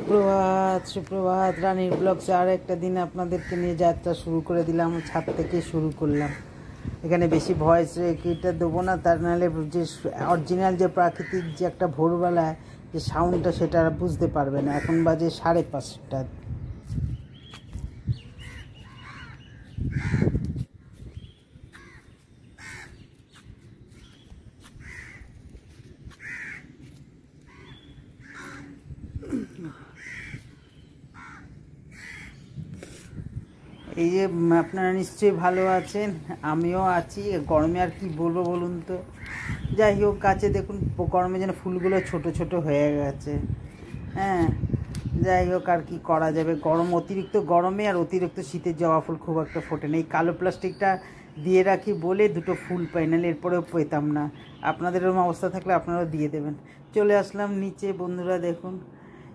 সুপ্রভাত সুপ্রভাত রানীর ব্লগসে আর একটা দিন আপনাদেরকে নিয়ে যাত্রা শুরু করে দিলাম। ছাদ থেকে শুরু করলাম। এখানে বেশি ভয়েস রেখেটা দেবো না, তার নাহলে যে অরিজিনাল যে প্রাকৃতিক যে একটা ভোরবেলায় যে সাউন্ডটা সেটা বুঝতে পারবে না। এখন বাজে 5:30। এই যে আপনারা নিশ্চয়ই ভালো আছেন, আমিও আছি। গরমে আর কি বলবো বলুন তো। যাই হোক, গাছে দেখুন গরমে যেন ফুলগুলো ছোট ছোট হয়ে গেছে। হ্যাঁ, যাই হোক, আর কি করা যাবে। গরম, অতিরিক্ত গরমে আর অতিরিক্ত শীতের জবা ফুল খুব একটা ফোটে না। এই কালো প্লাস্টিকটা দিয়ে রাখি বলে দুটো ফুল পাই, নাহলে এরপরেও পেতাম না। আপনাদের এরকম অবস্থা থাকলে আপনারাও দিয়ে দেবেন। চলে আসলাম নিচে। বন্ধুরা দেখুন,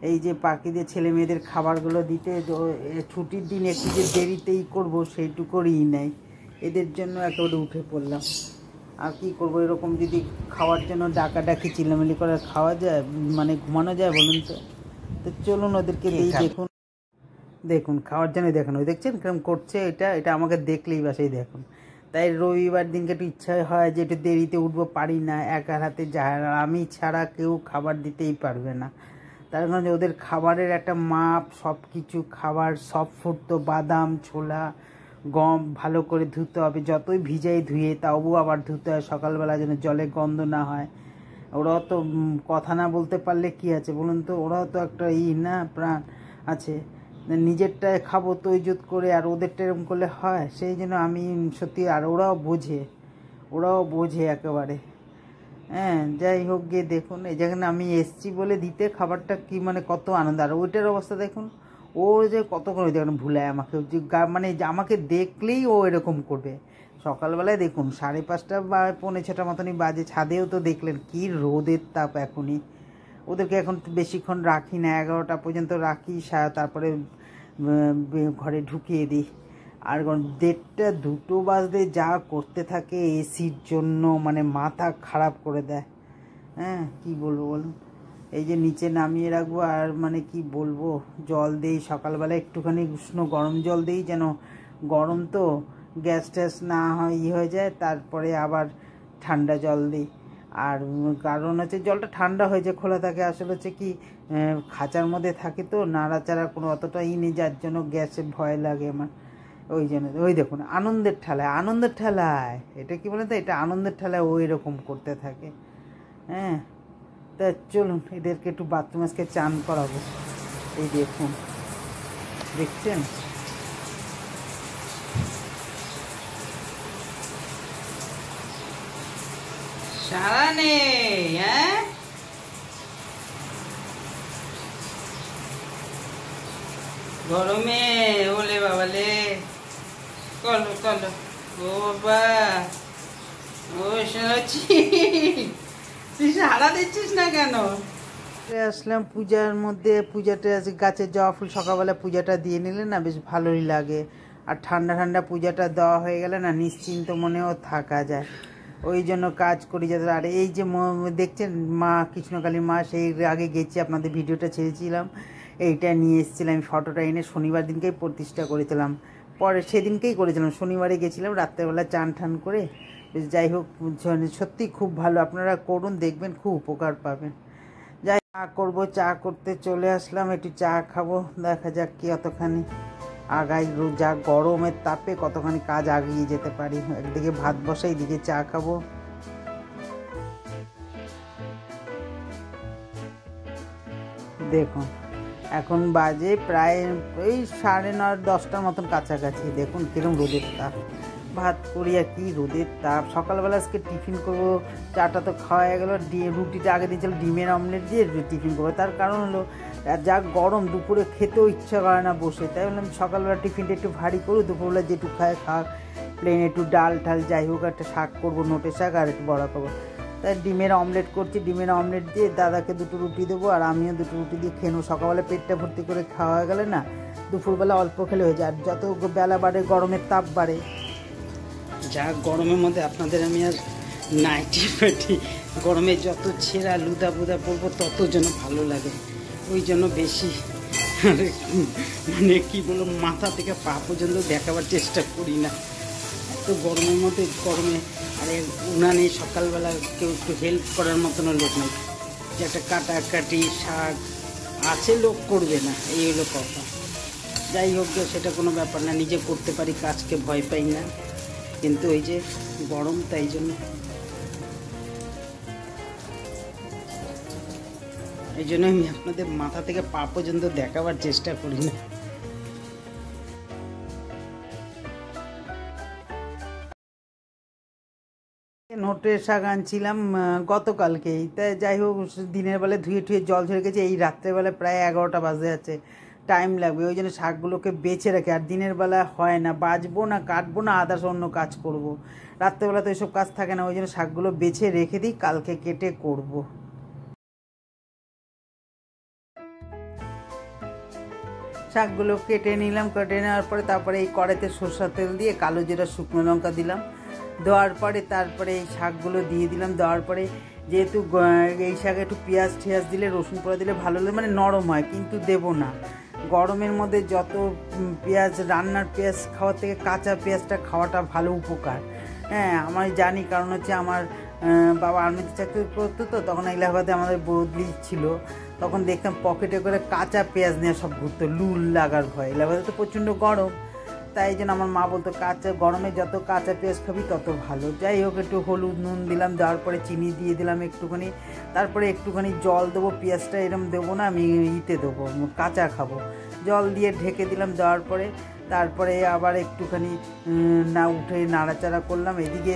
এই যে পাখিদের ছেলে মেয়েদের খাবারগুলো দিতে, ছুটির দিন একটু যে দেরিতেই করবো সেইটুকুই নেই। এদের জন্য একেবারে উঠে পড়লাম। আর কি করব, এরকম যদি খাওয়ার জন্য ডাকাডাকি চিল্লামিলি করে খাওয়া যায়, মানে ঘুমানো যায় বলুন তো। তো চলুন ওদেরকে দিই। দেখুন দেখুন খাওয়ার জন্য দেখুন, ওই দেখছেন কিরকম করছে। এটা আমাকে দেখলেই বাসাই দেখুন। তাই রবিবার দিনকে একটু ইচ্ছা হয় যে একটু দেরিতে উঠবো, পারি না, একার হাতে আমি ছাড়া কেউ খাবার দিতেই পারবে না। তার কারণে ওদের খাবারের একটা মাপ, সব কিছু খাবার, সব ফুড তো বাদাম, ছোলা, গম ভালো করে ধুতে হবে। যতই ভিজাই ধুয়ে তাও আবার ধুতে হয় সকালবেলা, যেন জলে গন্ধ না হয়। ওরাও তো কথা না বলতে পারলে কি আছে বলুন তো। ওরাও তো একটা না প্রাণ আছে। নিজেরটায় খাবো তো ইজ্জত করে, আর ওদেরটা এরকম করলে হয়। সেই জন্য আমি সত্যি, আর ওরাও বোঝে একেবারে। হ্যাঁ, যাই হোক, গিয়ে দেখুন এই যেখানে আমি এসছি বলে দিতে খাবারটা কি মানে কত আনন্দ। আর ওইটার অবস্থা দেখুন, ও যে কত করে দেখুন ভুলায় আমাকে, যে মানে আমাকে দেখলেই ও এরকম করবে। সকালবেলায় দেখুন 5:30 বা 5:45 মতনই বাজে। ছাদেও তো দেখলেন কি রোদের তাপ এখনই। ওদেরকে এখন বেশিক্ষণ রাখি না, 11টা পর্যন্ত রাখি, তারপরে ঘরে ঢুকিয়ে দিই। আর 1:30, 2 বাজতে যা করতে থাকে এসির জন্য, মানে মাথা খারাপ করে দেয়। হ্যাঁ, কি বলবো বলুন। এই যে নিচে নামিয়ে রাখবো, আর মানে কি বলবো, জল দেই সকালবেলা একটুখানি উষ্ণ গরম জল দেই, যেন গরম তো গ্যাস ট্যাস না হয় হয়ে যায়। তারপরে আবার ঠান্ডা জল দিই। আর কারণ হচ্ছে জলটা ঠান্ডা হয়ে যায়, খোলা থাকে। আসলে হচ্ছে কি, খাঁচার মধ্যে থাকে তো, নাড়াচাড়া কোনো অতটা নেই, যার জন্য গ্যাসে ভয় লাগে আমার। ওই জন্য ওই দেখুন আনন্দের ঠেলায় এটা কি বলে তো, এটা আনন্দের ঠেলায় ও এরকম করতে থাকে। হ্যাঁ, তা চলুন এদেরকে একটু বাথরুমে আজকে চান করাবো। এই দেখুন, দেখছেন সারা নেই। হ্যাঁ, গরমে ওলে বাবালে, কলো কলো, ও বাবা, ও শুনছি, তুই সারা দিচ্ছিস না কেন? আসলাম পূজার মধ্যে। পূজাটা আছে, গাছের জবা ফুল সকালবেলা পূজাটা দিয়ে নিলে না বেশ ভালোই লাগে। আর ঠান্ডা ঠান্ডা পূজাটা দেওয়া হয়ে গেলে না নিশ্চিন্ত মনেও থাকা যায়। ওই জন্য কাজ করি যাতে। আর এই যে দেখছেন মা কৃষ্ণকালী মা, সেই আগে গেছি, আপনাদের ভিডিওটা ছেড়েছিলাম, এইটা নিয়ে এসেছিলাম। আমি ফটোটা এনে শনিবার দিনকেই প্রতিষ্ঠা করেছিলাম, পরে সেদিনকেই করেছিলাম। শনিবারে গেছিলাম রাত্রেবেলা চান ঠান করে। যাই হোক, সত্যি খুব ভালো, আপনারা করুন, দেখবেন খুব উপকার পাবেন। যাই চা করবো, চা করতে চলে আসলাম। একটু চা খাবো, দেখা যাক কি অতখানি আগাই। যা গরমের তাপে কতখানি কাজ আগিয়ে যেতে পারি। একদিকে ভাত বসাই, এদিকে চা খাবো। দেখুন এখন বাজে প্রায় ওই 9:30, 10টার মতন কাছাকাছি। দেখুন কিরম রোদের তাপ। ভাত করি আর কি রোদের তাপ। সকালবেলা আজকে টিফিন করবো, চাটা তো খাওয়া গেলো। রুটিটা আগে দিয়েছিল ডিমের অমলেট দিয়ে টিফিন করবো। তার কারণ হলো যা গরম, দুপুরে খেতেও ইচ্ছা করে না বসে। তাই বললাম সকালবেলা টিফিনটা একটু ভারী করবো, দুপুরবেলা যেটুকু খায় খাক, প্লেন একটু ডাল ঠাল যাই হোক, একটা শাক করবো, নোটে শাক, আর একটু বড়া করবো। তাই ডিমের অমলেট করছি। ডিমের অমলেট দিয়ে দাদাকে 2টো রুটি দেবো, আর আমিও 2টো রুটি দিয়ে খেয়ে নেবো। সকালবেলা পেটটা ভর্তি করে খাওয়া গেলে না দুপুরবেলা অল্প খেলে হয়ে যায়। আর যত বেলা বাড়ে গরমের তাপ বাড়ে। যা গরমের মধ্যে আপনাদের আমি আর নাইটি ফাইটি, গরমে যত ছেঁড়া লুদা বুদা পরবো তত যেন ভালো লাগে। ওই জন্য বেশি মানে কী বলবো, মাথা থেকে পা পর্যন্ত দেখাবার চেষ্টা করি না, এত গরমের মধ্যে গরমে। আরে উনানে সকালবেলা কেউ একটু হেল্প করার মতনও লোক নেই, যে একটা কাটাকাটি শাক আছে, লোক করবে না, এই হলো কথা। যাই হোক, সেটা কোনো ব্যাপার না, নিজে করতে পারি, কাজকে ভয় পাই না। কিন্তু ওই যে গরম, তাই জন্য আমি আপনাদের মাথা থেকে পা পর্যন্ত দেখাবার চেষ্টা করি না। নোটের শাক আনছিলাম গতকালকেই, তাই যাই হোক দিনের বেলায় ধুয়ে টুয়ে জল ঝরে গেছে, এই রাত্রেবেলা প্রায় 11টা বাজে আছে, টাইম লাগবে, ওই জন্য শাকগুলোকে বেছে রাখি। আর দিনের বেলা হয় না, বাজবো না, কাটবো না, আদার্স অন্য কাজ করব। রাত্রেবেলা তো এইসব কাজ থাকে না, ওই জন্য শাকগুলো বেছে রেখে দিই, কালকে কেটে করব। শাকগুলো কেটে নিলাম, কেটে নেওয়ার পরে তারপরে এই কড়াইতে সরষের তেল দিয়ে কালো জিরা শুকনো লঙ্কা দিলাম, দেওয়ার পরে তারপরে এই শাকগুলো দিয়ে দিলাম। দেওয়ার পরে যেহেতু এই শাকে একটু পেঁয়াজ ঠেয়াজ দিলে, রসুন পোড়া দিলে ভালো লাগে, মানে নরম হয়, কিন্তু দেব না। গরমের মধ্যে যত পেঁয়াজ, রান্নার পেঁয়াজ খাওয়ার থেকে কাঁচা পেঁয়াজটা খাওয়াটা ভালো, উপকার। হ্যাঁ, আমি জানি, কারণ হচ্ছে আমার বাবা আর্মিতে চাকরি করতো, তো তখন এলাহাবাদে আমাদের বদলি ছিল, তখন দেখতাম পকেটে করে কাঁচা পেঁয়াজ নিয়ে সব ঘুরতো, লুল লাগার ভয়। এলাহাবাদে তো প্রচণ্ড গরম, তাই জন্য আমার মা বলতো কাঁচা, গরমে যত কাঁচা পেঁয়াজ খাবি তত ভালো। যাই হোক, একটু হলুদ নুন দিলাম, দেওয়ার পরে চিনি দিয়ে দিলাম একটুখানি, তারপরে একটুখানি জল দেবো। পেঁয়াজটা এরম দেবো না, আমি ইতে দেবো, কাঁচা খাবো। জল দিয়ে ঢেকে দিলাম, দেওয়ার পরে তারপরে আবার একটুখানি না উঠে নাড়াচাড়া করলাম। এদিকে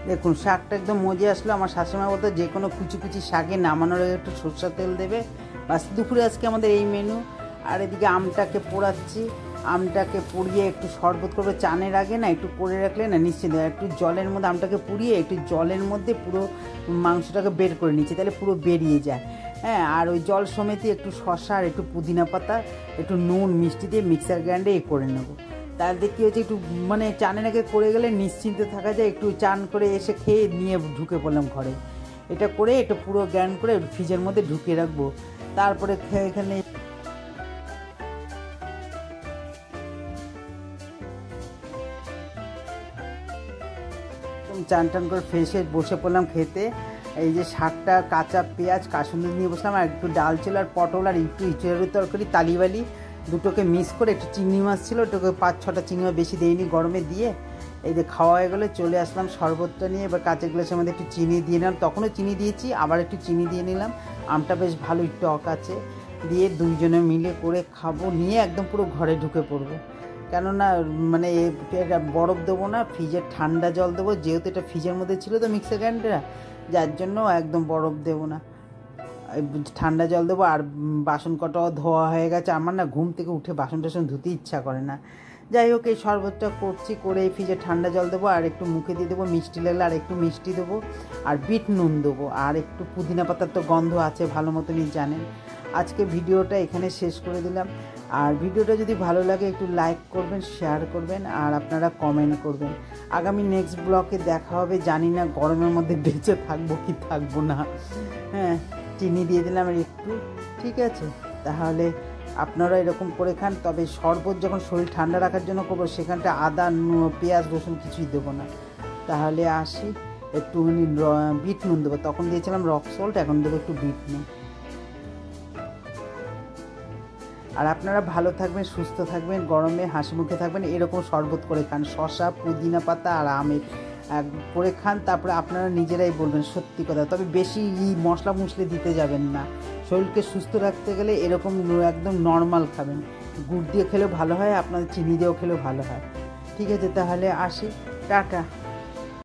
দেখুন শাকটা একদম মজে আসলো। আমার শাশুড়িমা বলতো যে কোনো কুচি কুচি শাকে নামানোর আগে একটু সরষের তেল দেবে, বাস। দুপুরে আজকে আমাদের এই মেনু। আর এদিকে আমটাকে পোড়াচ্ছি, আমটাকে পুড়িয়ে একটু শরবত করবো। চানের আগে না একটু করে রাখলে না নিশ্চিন্ত, একটু জলের মধ্যে আমটাকে পুড়িয়ে একটু জলের মধ্যে পুরো মাংসটাকে বের করে নিচ্ছি, তাহলে পুরো বেরিয়ে যায়। হ্যাঁ, আর ওই জল সমেতে একটু শসা আর একটু পুদিনা পাতা, একটু নুন মিষ্টি দিয়ে মিক্সার গ্রাইন্ডে করে নেবো। তাহলে কী হচ্ছে, একটু মানে চানের আগে করে গেলে নিশ্চিন্তে থাকা যায়। একটু চান করে এসে খেয়ে নিয়ে ঢুকে পড়লাম ঘরে। এটা করে এটা পুরো গ্রাইন্ড করে ফ্রিজের মধ্যে ঢুকিয়ে রাখবো, তারপরে এখানে চান টান করে ফ্রেশে বসে পড়লাম খেতে। এই যে শাকটা, কাঁচা পেঁয়াজ, কাসুন্দি নিয়ে বসলাম, আর একটু ডাল ছিল, আর পটল, আর একটু ইঁচড়ের তরকারি, তালিবালি দুটোকে মিক্স করে, একটু চিংড়ি মাছ ছিল, ওটাকে 5-6টা চিংড়ি মাছ বেশি দিইনি, গরমে দিয়ে এই যে খাওয়া হয়ে গেলে চলে আসলাম শরবতটা নিয়ে। এবার কাঁচের গ্লাসের মধ্যে একটু চিনি দিয়ে নিলাম, তখনও চিনি দিয়েছি, আবার একটু চিনি দিয়ে নিলাম। আমটা বেশ ভালোই টক আছে, দিয়ে দুইজনে মিলে করে খাবো, নিয়ে একদম পুরো ঘরে ঢুকে পড়বো। কেননা মানে এটা বরফ দেবো না, ফ্রিজের ঠান্ডা জল দেবো, যেহেতু এটা ফ্রিজের মধ্যে ছিল তো মিক্সার গ্রাইন্ডারটা, যার জন্য একদম বরফ দেবো না, ঠান্ডা জল দেবো। আর বাসন কটাও ধোয়া হয়ে গেছে, আমার না ঘুম থেকে উঠে বাসন টাসন ধুতে ইচ্ছা করে না। যাই হোক, এই শরবতটা করছি, করে এই ফ্রিজে ঠান্ডা জল দেবো, আর একটু মুখে দিয়ে দেবো, মিষ্টি লাগলে আর একটু মিষ্টি দেবো, আর বিট নুন দেবো, আর একটু পুদিনা পাতার তো গন্ধ আছে ভালো মতনই জানেন। আজকে ভিডিওটা এখানে শেষ করে দিলাম। আর ভিডিওটা যদি ভালো লাগে একটু লাইক করবেন, শেয়ার করবেন, আর আপনারা কমেন্ট করবেন। আগামী নেক্সট ব্লগে দেখা হবে, জানি না গরমের মধ্যে বেঁচে থাকবো কি থাকবো না। হ্যাঁ, চিনি দিয়ে দিলাম আর একটু, ঠিক আছে। তাহলে আপনারা এরকম করে খান। তবে শরবত যখন শরীর ঠান্ডা রাখার জন্য করবো, সেখানটা আদা, পেঁয়াজ, রসুন কিছুই দেবো না। তাহলে আসি, একটুখানি বিট নুন দেবো, তখন দিয়েছিলাম রক সল্ট, এখন দেবো একটু বিট নুন। আর আপনারা ভালো থাকবেন, সুস্থ থাকবেন, গরমে হাসি মুখে থাকবেন, এরকম শরবত করে খান, শসা, পুদিনা পাতা আর আমের করে খান। তারপরে আপনারা নিজেরাই বলবেন সত্যি কথা। তবে বেশি মশলা মুসলি দিতে যাবেন না, শরীরকে সুস্থ রাখতে গেলে এরকম একদম নর্মাল খাবেন। গুড় দিয়ে খেলেও ভালো হয়, আপনাদের চিনি দিয়েও খেলেও ভালো হয়। ঠিক আছে, তাহলে আসি, টাটা।